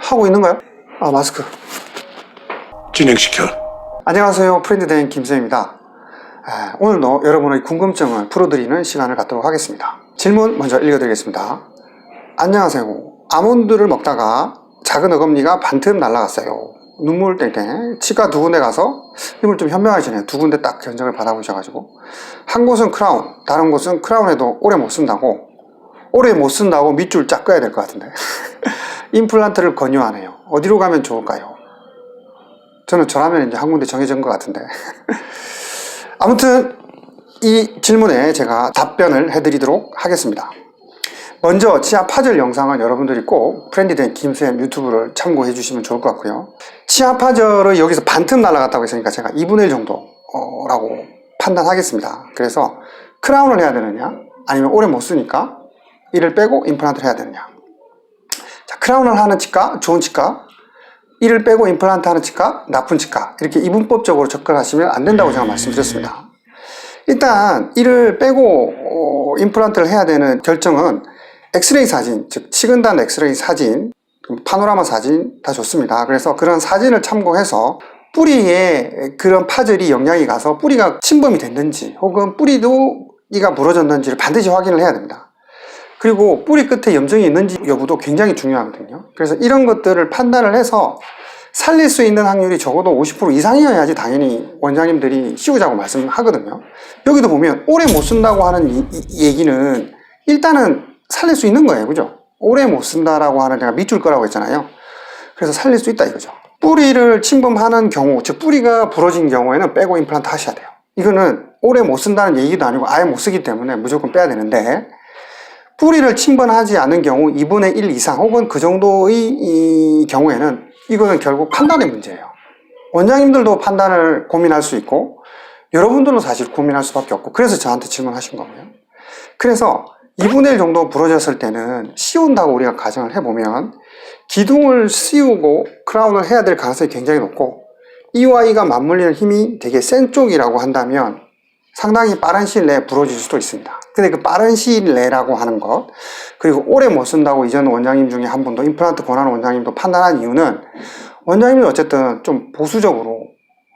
하고 있는가요? 아, 마스크 진행시켜. 안녕하세요, 프렌드된 김쌤입니다. 오늘도 여러분의 궁금증을 풀어드리는 시간을 갖도록 하겠습니다. 질문 먼저 읽어드리겠습니다. 안녕하세요. 아몬드를 먹다가 작은 어금니가 반틈 날아갔어요. 눈물 땡땡. 치과 두 군데 가서, 이걸 좀 현명하시네요. 두 군데 딱 견적을 받아보셔가지고, 한 곳은 크라운, 다른 곳은 크라운에도 오래 못 쓴다고 밑줄 쫙 꺼야 될 것 같은데 임플란트를 권유하네요. 어디로 가면 좋을까요? 저라면 이제 한 군데 정해진 것 같은데 아무튼 이 질문에 제가 답변을 해드리도록 하겠습니다. 먼저 치아 파절 영상은 여러분들이 꼭 프렌디된 김쌤 유튜브를 참고해 주시면 좋을 것 같고요. 치아 파절을 여기서 반틈 날아갔다고 했으니까 제가 2분의 1 정도라고 판단하겠습니다. 그래서 크라운을 해야 되느냐, 아니면 오래 못 쓰니까 이를 빼고 임플란트를 해야 되느냐. 자, 크라운을 하는 치과, 좋은 치과, 이를 빼고 임플란트 하는 치과, 나쁜 치과, 이렇게 이분법적으로 접근하시면 안 된다고 제가 말씀드렸습니다. 일단 이를 빼고 임플란트를 해야 되는 결정은 엑스레이 사진, 즉 치근단 엑스레이 사진, 파노라마 사진 다 좋습니다. 그래서 그런 사진을 참고해서 뿌리에 그런 파절이 영향이 가서 뿌리가 침범이 됐는지, 혹은 뿌리도 이가 부러졌는지를 반드시 확인을 해야 됩니다. 그리고 뿌리 끝에 염증이 있는지 여부도 굉장히 중요하거든요. 그래서 이런 것들을 판단을 해서 살릴 수 있는 확률이 적어도 50% 이상이어야지 당연히 원장님들이 씌우자고 말씀하거든요. 여기도 보면 오래 못 쓴다고 하는 얘기는 일단은 살릴 수 있는 거예요. 그죠? 오래 못 쓴다라고 하는, 제가 밑줄 거라고 했잖아요. 그래서 살릴 수 있다 이거죠. 뿌리를 침범하는 경우, 즉 뿌리가 부러진 경우에는 빼고 임플란트 하셔야 돼요. 이거는 오래 못 쓴다는 얘기도 아니고 아예 못 쓰기 때문에 무조건 빼야 되는데, 뿌리를 침범하지 않은 경우 2분의 1 이상 혹은 그 정도의 이 경우에는 이거는 결국 판단의 문제예요. 원장님들도 판단을 고민할 수 있고 여러분들도 사실 고민할 수밖에 없고, 그래서 저한테 질문하신 거고요. 그래서 2분의 1 정도 부러졌을 때는 씌운다고 우리가 가정을 해보면 기둥을 씌우고 크라운을 해야 될 가능성이 굉장히 높고, 이와 이가 맞물리는 힘이 되게 센 쪽이라고 한다면 상당히 빠른 시일 내에 부러질 수도 있습니다. 근데 그 빠른 시일 내라고 하는 것, 그리고 오래 못 쓴다고 이전 원장님 중에 한 분도, 임플란트 권하는 원장님도 판단한 이유는, 원장님이 어쨌든 좀 보수적으로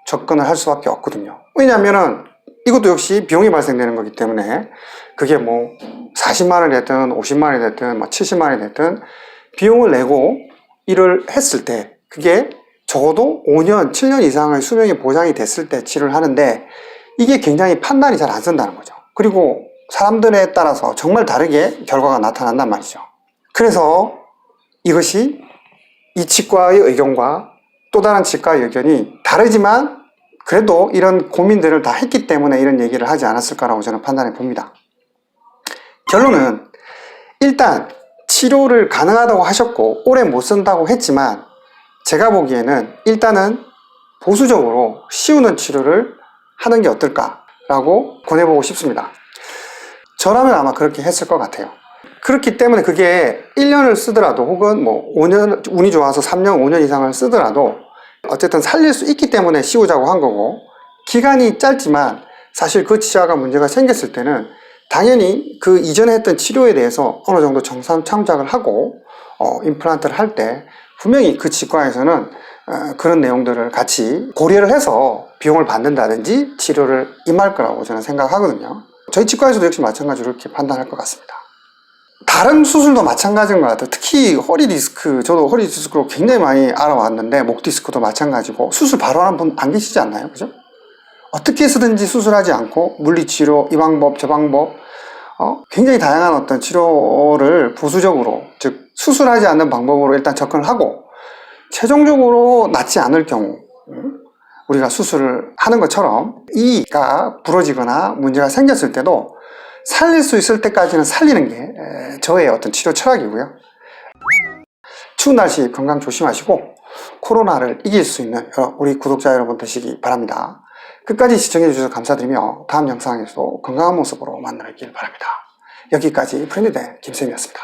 접근을 할 수밖에 없거든요. 왜냐하면은 이것도 역시 비용이 발생되는 거기 때문에, 그게 뭐 40만 원이 됐든 50만 원이 됐든 70만 원이 됐든 비용을 내고 일을 했을 때 그게 적어도 5년, 7년 이상의 수명이 보장이 됐을 때 치료를 하는데, 이게 굉장히 판단이 잘 안 선다는 거죠. 그리고 사람들에 따라서 정말 다르게 결과가 나타난단 말이죠. 그래서 이것이 이 치과의 의견과 또 다른 치과의 의견이 다르지만 그래도 이런 고민들을 다 했기 때문에 이런 얘기를 하지 않았을까라고 저는 판단해 봅니다. 결론은 일단 치료를 가능하다고 하셨고 오래 못 쓴다고 했지만, 제가 보기에는 일단은 보수적으로 씌우는 치료를 하는 게 어떨까라고 권해보고 싶습니다. 저라면 아마 그렇게 했을 것 같아요. 그렇기 때문에 그게 1년을 쓰더라도, 혹은 뭐 5년, 운이 좋아서 3년, 5년 이상을 쓰더라도 어쨌든 살릴 수 있기 때문에 씌우자고 한 거고, 기간이 짧지만 사실 그 치아가 문제가 생겼을 때는 당연히 그 이전에 했던 치료에 대해서 어느 정도 정상 참작을 하고 임플란트를 할 때 분명히 그 치과에서는 그런 내용들을 같이 고려를 해서 비용을 받는다든지 치료를 임할 거라고 저는 생각하거든요. 저희 치과에서도 역시 마찬가지로 이렇게 판단할 것 같습니다. 다른 수술도 마찬가지인 것 같아요. 특히 허리 디스크, 저도 허리 디스크로 굉장히 많이 알아왔는데 목 디스크도 마찬가지고, 수술 바로 하는 분 안 계시지 않나요? 그죠? 어떻게 해서든지 수술하지 않고 물리치료, 이 방법 저 방법, 굉장히 다양한 어떤 치료를 보수적으로, 즉 수술하지 않는 방법으로 일단 접근을 하고, 최종적으로 낫지 않을 경우 우리가 수술을 하는 것처럼 이가 부러지거나 문제가 생겼을 때도 살릴 수 있을 때까지는 살리는 게 저의 어떤 치료 철학이고요. 추운 날씨 건강 조심하시고 코로나를 이길 수 있는 우리 구독자 여러분 되시기 바랍니다. 끝까지 시청해 주셔서 감사드리며 다음 영상에서도 건강한 모습으로 만나길 바랍니다. 여기까지 프렌디된 김쌤이었습니다.